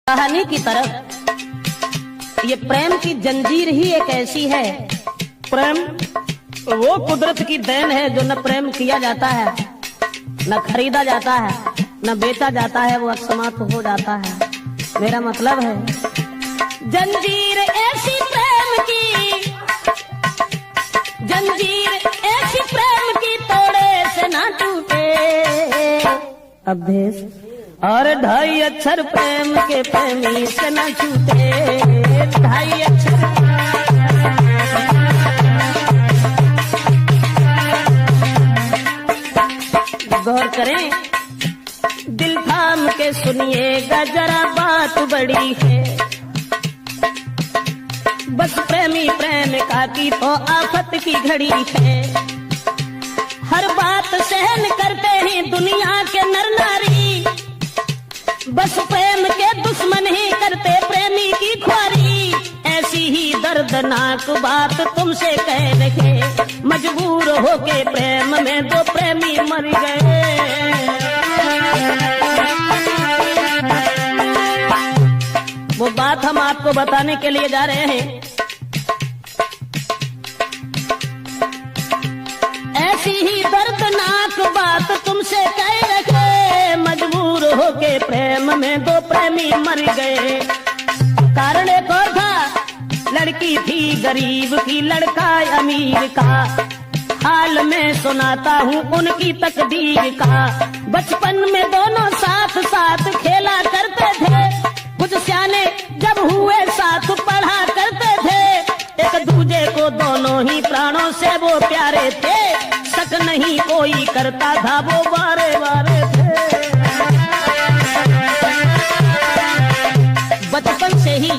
कहानी की तरफ। ये प्रेम की जंजीर ही एक ऐसी है, प्रेम वो कुदरत की देन है जो न प्रेम किया जाता है, न खरीदा जाता है, न बेचा जाता है, वो अकस्मात हो जाता है। मेरा मतलब है जंजीर ऐसी प्रेम की, जंजीर ऐसी प्रेम की तोड़े से ना टूटे। अभ्यस और 2.5 अक्षर प्रेम के प्रेमी से न छूटे। 2.5 अक्षर गौर करें, दिल थाम के सुनिएगा जरा, बात बड़ी है। बस प्रेमी प्रेमिका की तो आफत की घड़ी है। हर बात सहन करते हैं दुनिया के नर नारी, बस प्रेम के दुश्मन ही करते प्रेमी की ख्वारी। ऐसी ही दर्दनाक बात तुमसे कह रहे, मजबूर होके प्रेम में 2 प्रेमी मर गए। वो बात हम आपको बताने के लिए जा रहे हैं। ऐसी ही दर्दनाक बात तुमसे कह रहे, मजबूर होके प्रेम में 2 प्रेमी मर गए। कारण एक और था, लड़की थी गरीब की, लड़का अमीर का। हाल में सुनाता हूँ उनकी तकदीर का। बचपन में दोनों साथ साथ खेला करते थे, कुछ सियाने जब हुए साथ पढ़ा करते थे। एक दूजे को दोनों ही प्राणों से वो प्यारे थे, शक नहीं कोई करता था वो बारे बारे थे। बचपन से ही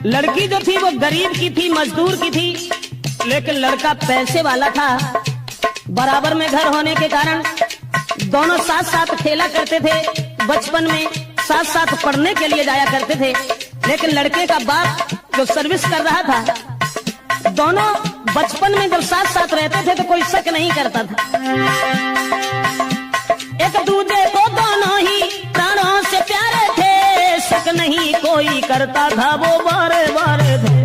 लड़की जो थी वो गरीब की थी, मजदूर की थी, लेकिन लड़का पैसे वाला था। बराबर में घर होने के कारण दोनों साथ साथ खेला करते थे। बचपन में साथ साथ पढ़ने के लिए जाया करते थे, लेकिन लड़के का बाप जो सर्विस कर रहा था, दोनों बचपन में जब साथ साथ रहते थे तो कोई शक नहीं करता था। एक दूसरे को दोनों ही प्राणों से प्यारे थे, शक नहीं कोई करता था वो बारे बारे थे।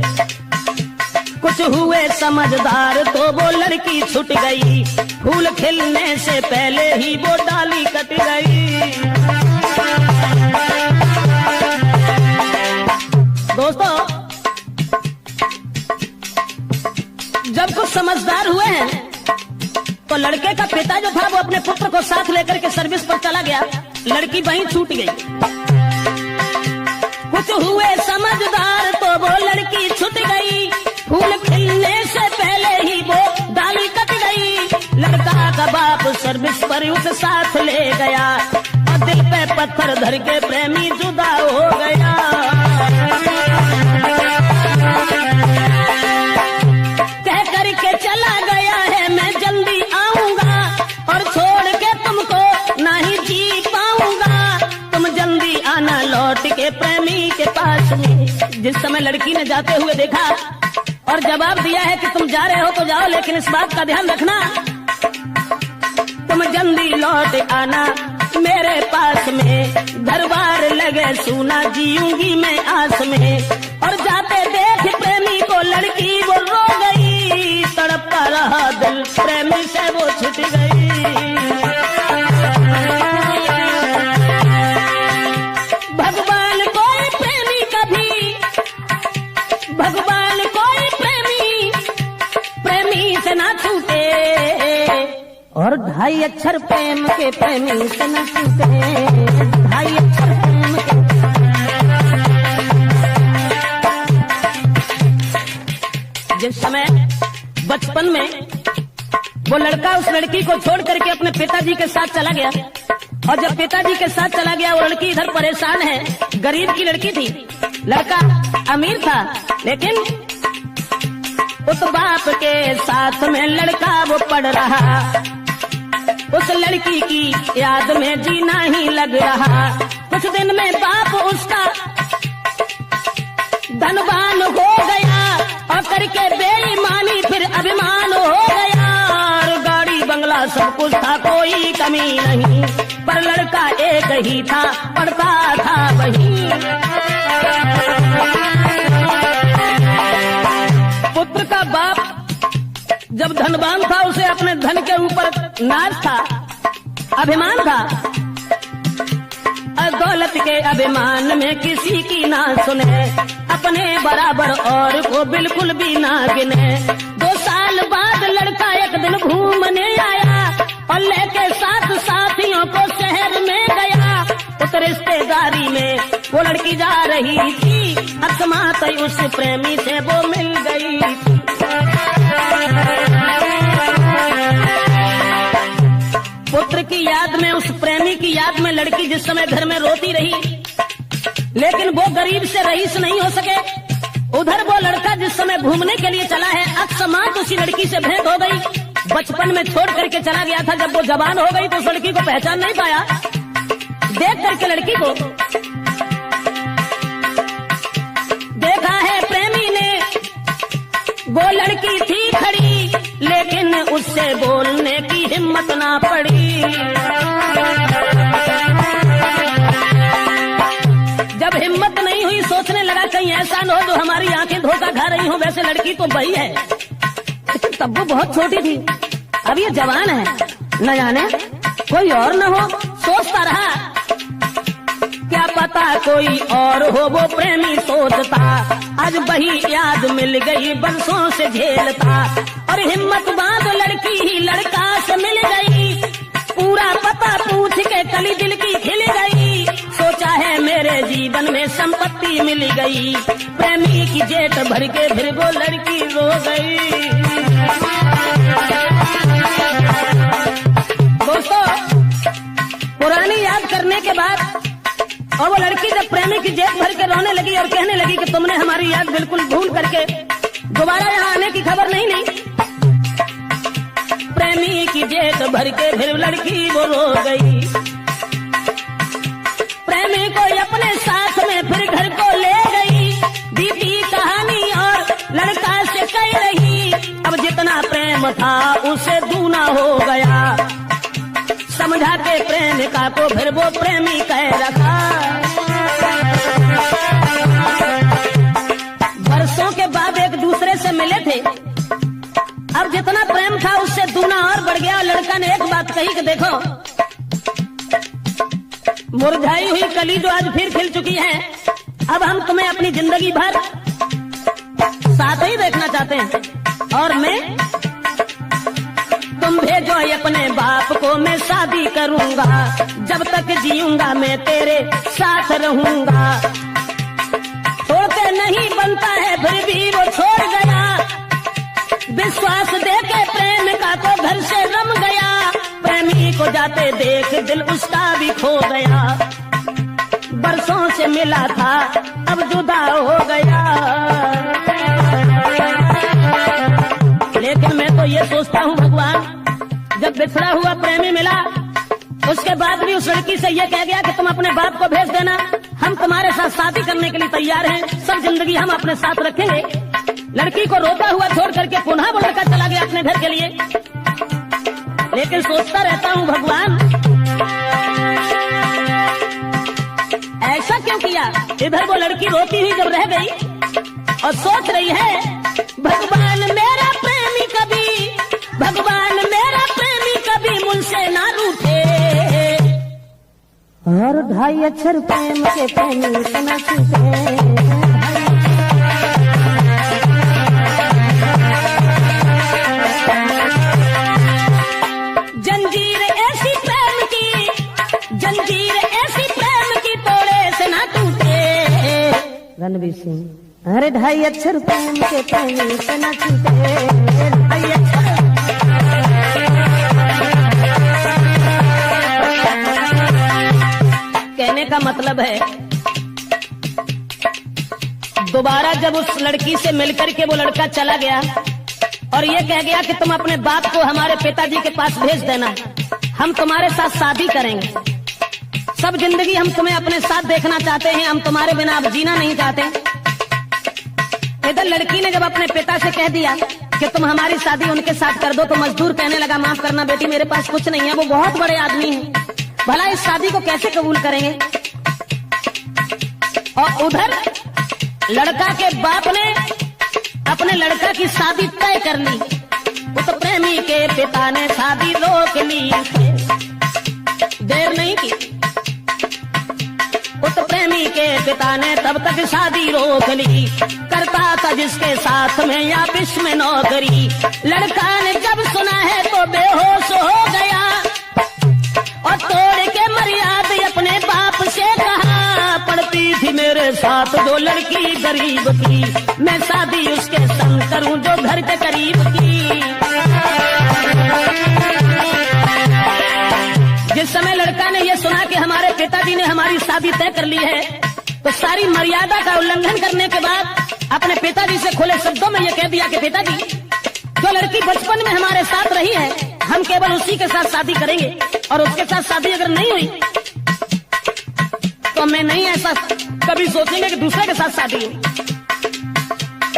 कुछ हुए समझदार तो वो लड़की छूट गई, फूल खिलने से पहले ही वो डाली कट गई। दोस्तों, जब कुछ समझदार हुए हैं तो लड़के का पिता जो था वो अपने पुत्र को साथ लेकर के सर्विस पर चला गया, लड़की वहीं छूट गई। कुछ हुए समझदार तो वो लड़की छूट गई, फूल खिलने से पहले ही वो डाली कट गई। लड़का का बाप सर्विस पर उसे साथ ले गया और दिल पे पत्थर धर के प्रेमी जुदा हो गया। कह करके चला गया है मैं जल्दी आऊंगा, और छोड़ के तुमको नहीं जी पाऊंगा, तुम जल्दी आना लौट के प्रेमी के पास में। जिस समय लड़की ने जाते हुए देखा और जवाब दिया है कि तुम जा रहे हो तो जाओ, लेकिन इस बात का ध्यान रखना, तुम जल्दी लौट आना मेरे पास में। दरबार लगे सुना, जीऊंगी मैं आस में। और जाते देख प्रेमी को लड़की वो रो गई, तड़पता रहा दिल प्रेमी से वो छूट गई। भगवान कोई प्रेमी कभी, भगवान कोई प्रेमी प्रेमी से ना छूटे, और 2.5 अक्षर प्रेम के प्रेमी से न छूटे। 2.5 अक्षर प्रेम के। जिस समय बचपन में वो लड़का उस लड़की को छोड़ करके अपने पिताजी के साथ चला गया, और जब पिताजी के साथ चला गया वो लड़की इधर परेशान है, गरीब की लड़की थी, लड़का अमीर था, लेकिन उस बाप के साथ में लड़का वो पढ़ रहा। उस लड़की की याद में जीना ही लग रहा। कुछ दिन में बाप उसका धनवान हो गया, और करके बेईमानी फिर अभिमान हो गया। और गाड़ी बंगला सब कुछ था, कोई कमी नहीं, पर लड़का एक ही था, पढ़ता था वही। धनवान था उसे अपने धन के ऊपर नाज था, अभिमान था। दौलत के अभिमान में किसी की ना सुने, अपने बराबर और को बिल्कुल भी ना गिने। 2 साल बाद लड़का एक दिन घूमने आया और लेके 7 साथियों को शहर में गया। उस रिश्तेदारी में वो लड़की जा रही थी, अकस्मात उस प्रेमी से वो मिल गई। पुत्र की याद में, उस प्रेमी की याद में लड़की जिस समय घर में रोती रही, लेकिन वो गरीब से रईस नहीं हो सके। उधर वो लड़का जिस समय घूमने के लिए चला है, अकस्मात उसी लड़की से भेंट हो गई। बचपन में छोड़ करके चला गया था, जब वो जवान हो गई तो उस लड़की को पहचान नहीं पाया। देख करके लड़की को देखा है प्रेमी ने, वो लड़की थी खड़ी, लेकिन उससे बोलने की हिम्मत ना पड़ी। जब हिम्मत नहीं हुई, सोचने लगा कहीं ऐसा न हो जो हमारी आंखें धोखा खा रही हो। वैसे लड़की तो बड़ी है, लेकिन तब वो बहुत छोटी थी, अब ये जवान है, न जाने कोई और न हो। सोचता रहा, क्या पता कोई और हो, वो प्रेमी सोचता। आज वही याद मिल गई, बरसों से झेलता, और हिम्मत बांध लड़की ही लड़का से मिल गई। पूरा पता पूछ के कली दिल की खिल गई, सोचा है मेरे जीवन में संपत्ति मिल गई। प्रेमी की जेठ भर के फिर वो लड़की रो गई। दोस्तों, पुरानी याद करने के बाद और वो लड़की जब प्रेमी की जेब भर के रोने लगी और कहने लगी कि तुमने हमारी याद बिल्कुल भूल करके दोबारा यहाँ आने की खबर नहीं ली। प्रेमी की जेब भर के फिर लड़की वो रो गई। प्रेमी को अपने साथ में फिर घर को ले गई, बीती कहानी और लड़का से कह रही। अब जितना प्रेम था उसे दूना हो गया, समझा के प्रेमिका को फिर वो प्रेमी कह रखा। वर्षों के बाद एक दूसरे से मिले थे, अब जितना प्रेम था उससे दूना और बढ़ गया। लड़का ने एक बात कही कि देखो, मुरझाई हुई कली जो आज फिर खिल चुकी है, अब हम तुम्हें अपनी जिंदगी भर साथ ही देखना चाहते हैं, और मैं तुम भेजो अपने बाप को, मैं शादी करूंगा, जब तक जीऊंगा मैं तेरे साथ रहूंगा। छोड़ते नहीं बनता है, फिर भी वो छोड़ गया। विश्वास देके प्रेम का तो घर से रम गया। प्रेमी को जाते देख दिल उसका भी खो गया। बरसों से मिला था, अब जुदा हो गया। लेकिन मैं तो ये सोचता हूँ भगवान, जब बिछड़ा हुआ प्रेमी मिला, उसके बाद भी उस लड़की से ये कह गया कि तुम अपने बाप को भेज देना, हम तुम्हारे साथ शादी करने के लिए तैयार हैं, सब जिंदगी हम अपने साथ रखेंगे। लड़की को रोता हुआ छोड़ करके पुनः वो लड़का चला गया अपने घर के लिए। लेकिन सोचता रहता हूँ भगवान, ऐसा क्यों किया। इधर वो लड़की रोती हुई जब रह गई और सोच रही है, भगवान मेरा प्रेमी कभी, भगवान मेरा प्रेमी कभी मुझसे ना रूठे, और 2.5 अक्षर प्रेम के प्रेमी से न छूटे। जंजीर ऐसी प्रेम की, जंजीर ऐसी प्रेम की तोड़े से ना टूटे। रणवीर सिंह, अरे 2.5 अक्षर प्रेम के प्रेमी से न छूटे। 2.5 अक्षर कहने का मतलब है, दोबारा जब उस लड़की से मिलकर के वो लड़का चला गया और ये कह गया कि तुम अपने बाप को हमारे पिताजी के पास भेज देना, हम तुम्हारे साथ शादी करेंगे, सब जिंदगी हम तुम्हें अपने साथ देखना चाहते हैं, हम तुम्हारे बिना अब जीना नहीं चाहते। इधर लड़की ने जब अपने पिता से कह दिया कि तुम हमारी शादी उनके साथ कर दो, तो मजदूर कहने लगा, माफ करना बेटी, मेरे पास कुछ नहीं है, वो बहुत बड़े आदमी हैं, भला इस शादी को कैसे कबूल करेंगे। और उधर लड़का के बाप ने अपने लड़का की शादी तय कर ली। उस प्रेमी के पिता ने शादी रोक ली, देर नहीं की। उस प्रेमी के पिता ने तब तक शादी रोक ली, करता था जिसके साथ में ऑफिस में नौकरी। लड़का ने जब सुना है तो बेहोश हो गया और तोड़ के मर्यादा अपने बाप से कहा, पढ़ती थी मेरे साथ जो लड़की गरीब की, मैं शादी उसके संग करूं जो घर के करीब की। जिस समय लड़का ने यह सुना कि हमारे पिताजी ने हमारी शादी तय कर ली है, तो सारी मर्यादा का उल्लंघन करने के बाद अपने पिताजी से खुले शब्दों में यह कह दिया कि पिताजी, जो लड़की बचपन में हमारे साथ रही है, हम केवल उसी के साथ शादी करेंगे, और उसके साथ शादी अगर नहीं हुई तो मैं नहीं ऐसा कभी सोचेंगे कि दूसरे के साथ शादी हो।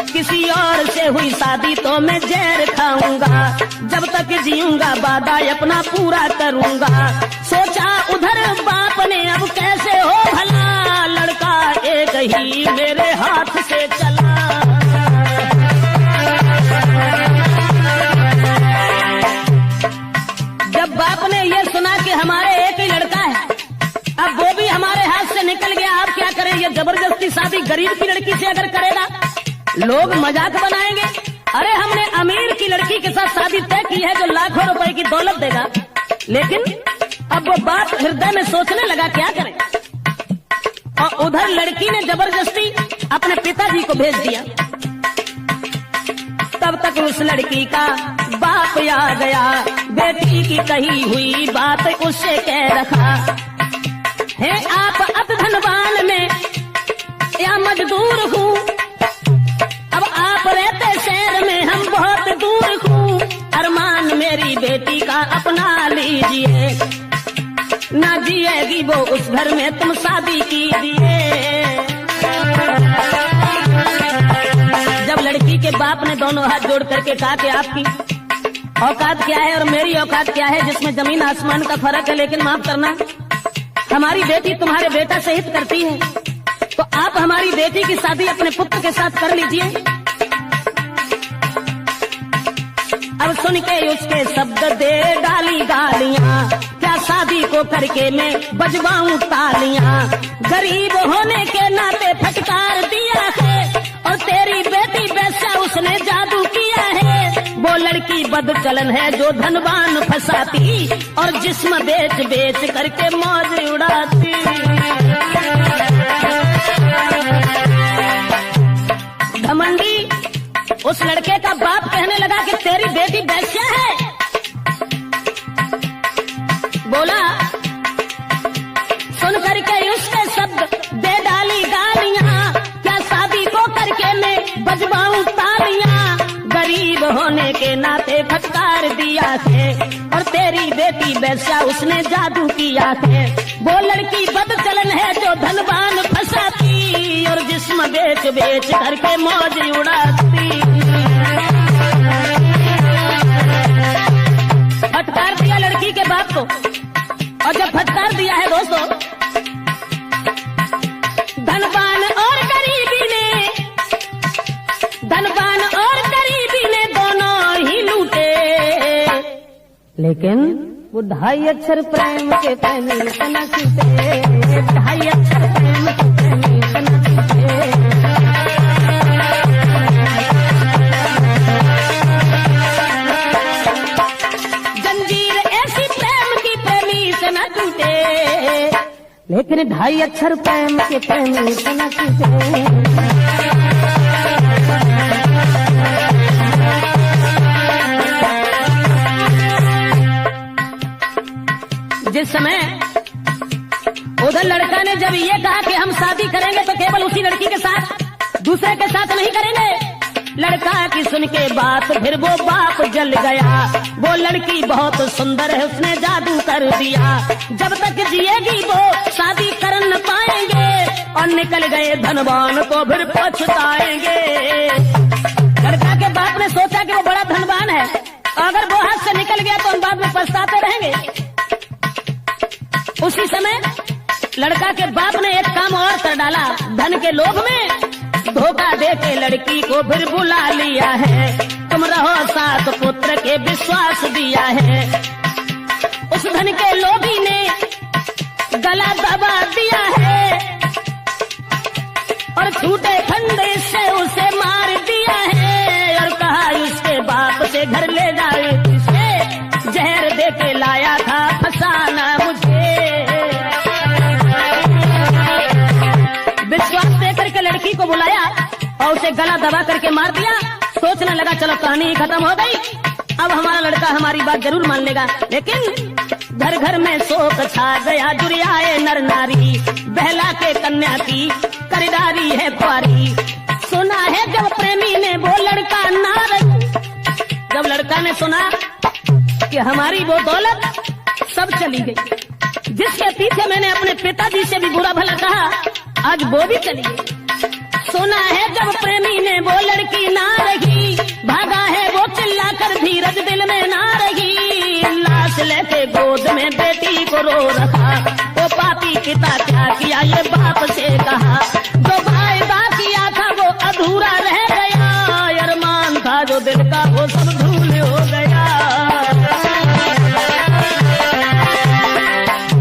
किसी और से हुई शादी तो मैं जहर खाऊंगा, जब तक जीऊंगा वादा अपना पूरा करूंगा। सोचा उधर बाप ने अब कैसे हो भला, लड़का एक ही मेरे हाथ से चला। जब बाप ने यह सुना कि हमारे एक ही लड़का है, अब वो भी हमारे हाथ से निकल गया, आप क्या करें? ये जबरदस्ती शादी गरीब की लड़की से अगर करेगा लोग मजाक बनाएंगे, अरे हमने अमीर की लड़की के साथ शादी तय की है जो लाखों रुपए की दौलत देगा। लेकिन अब वो बात हृदय में सोचने लगा क्या करें, और उधर लड़की ने जबरदस्ती अपने पिताजी को भेज दिया। तब तक उस लड़की का बाप आ गया, बेटी की कही हुई बात उससे कह रखा है, आप अब धनवान में या मजदूर हूँ, अब आप रहते शहर में हम बहुत दूर हूँ, अरमान मेरी बेटी का अपना लीजिए, ना जिएगी वो उस घर में तुम शादी कीजिए। जब लड़की के बाप ने दोनों हाथ जोड़ करके कहा कि आपकी औकात क्या है और मेरी औकात क्या है, जिसमें जमीन आसमान का फर्क है, लेकिन माफ करना हमारी बेटी तुम्हारे बेटा से हित करती है, तो आप हमारी बेटी की शादी अपने पुत्र के साथ कर लीजिए। अब सुन के उसके शब्द दे डाली गालियां, क्या शादी को करके मैं बजवाऊं तालियां, गरीब होने के नाते फटकार दिया है, और तेरी बेटी वैसा उसने जादू किया है। वो लड़की बदचलन है जो धनवान फंसाती, और जिस्म बेच बेच करके मौज उड़ाती। घमंडी उस लड़के का बाप कहने लगा कि तेरी बेटी वैश्या है। बोला सुन करके उसके शब्द दे डाली गालियां, क्या शादी को करके मैं बजवाऊं तालियां, गरीब होने के नाते फटकार दिया है, और तेरी बेटी वैश्या उसने जादू किया है। वो लड़की बदचलन है जो धनवान फंसाती, और जिस्म बेच बेच करके मौज उड़ाती। फटकार दिया लड़की के बाप को, और जब फटकार दिया है दोस्तों, धनवान और गरीबी ने दोनों ही लूटे, लेकिन वो 2.5 अक्षर प्रेम के प्रेमी न छूटे, 2.5 अक्षर प्रेम के प्रेमी न छूटे। लेकिन 2.5 अक्षर प्रेम के प्रेमी से न छूटे। जिस समय उधर लड़का ने जब ये कहा कि हम शादी करेंगे तो केवल उसी लड़की के साथ, दूसरे के साथ नहीं करेंगे, लड़का की सुन के बात फिर वो बाप जल गया। वो लड़की बहुत सुंदर है, उसने जादू कर दिया, जब तक जिएगी वो शादी कर न पाएंगे, और निकल गए धनवान को फिर पछताएंगे। लड़का के बाप ने सोचा कि वो बड़ा धनवान है, अगर वो हाथ से निकल गया तो हम बाद में पछताते रहेंगे। उसी समय लड़का के बाप ने एक काम और कर डाला, धन के लोभ में धोखा दे के लड़की को फिर बुला लिया है। तो तुम रहो साथ पुत्र के विश्वास दिया है। उस धन के लोभी ने गला दबा दिया है और छूटे फंदे से उसे मार दिया है और कहा उसके बाप से घर ले जाए, इसे जहर दे के लाया था फसाना मुझे। विश्वास दे करके लड़की को बुलाया और उसे गला दबा करके मार दिया। सोचने लगा चलो कहानी खत्म हो गई, अब हमारा लड़का हमारी बात जरूर मान लेगा। लेकिन घर घर में शोक छा गया, जुरियाए नर नारी, बहला के कन्या की खरीदारी है प्यारी। सुना है जब प्रेमी ने वो लड़का ना रही, जब लड़का ने सुना कि हमारी वो दौलत सब चली गई, जिसके पीछे मैंने अपने पिताजी से भी बुरा भला कहा, आज वो भी चली गई। सुना है जब प्रेमी ने वो लड़की ना रही, भागा है वो चिल्लाकर धीरज दिल में ना रही। लाश लेके गोद में बेटी को रो रखा, वो पापी पिता क्या किया ये बाप से कहा। जो वायदा किया था वो अधूरा रह गया, अरमान था जो दिल का वो सब धूल हो गया।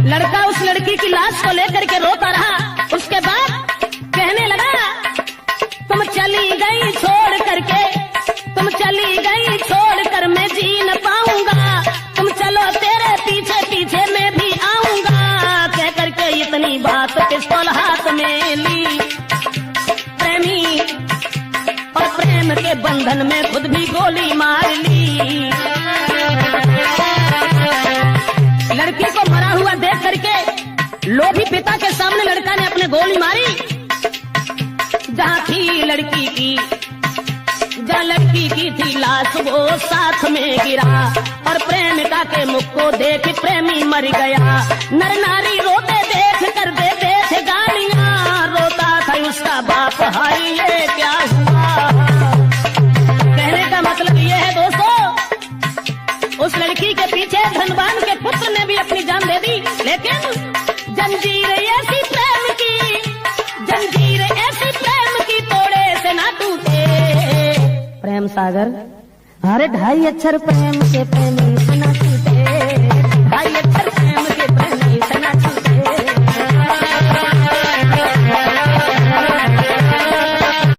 लड़का उस लड़की की लाश को लेकर के रोता रहा। उसके बाद कहने लगा तुम चली गई छोड़ करके, तुम चली गई छोड़ कर मैं जी न पाऊंगा, तुम चलो तेरे पीछे पीछे मैं भी आऊंगा। कह करके इतनी बात पिस्तौल हाथ में ली प्रेमी और प्रेम के बंधन में खुद भी गोली मार ली। लड़की को मरा हुआ देख करके लोभी पिता के सामने लड़का ने अपने गोली मारी। जहाँ थी लड़की की, जहाँ लड़की की थी लाश वो साथ में गिरा और प्रेमिका के मुख को देख प्रेमी मर गया। नर नारी रोते देख कर देते थे गालियां, रोता था उसका बाप हाय ये क्या हुआ। कहने का मतलब ये है दोस्तों, उस लड़की के पीछे धनवान के पुत्र ने भी अपनी जान दे दी, लेकिन जंजीर ऐसी प्रेम की, जंजीर ऐसी प्रेम की तोड़े से ना टूटे। प्रेम सागर, अरे 2.5 अक्षर प्रेम के प्रेमी सुना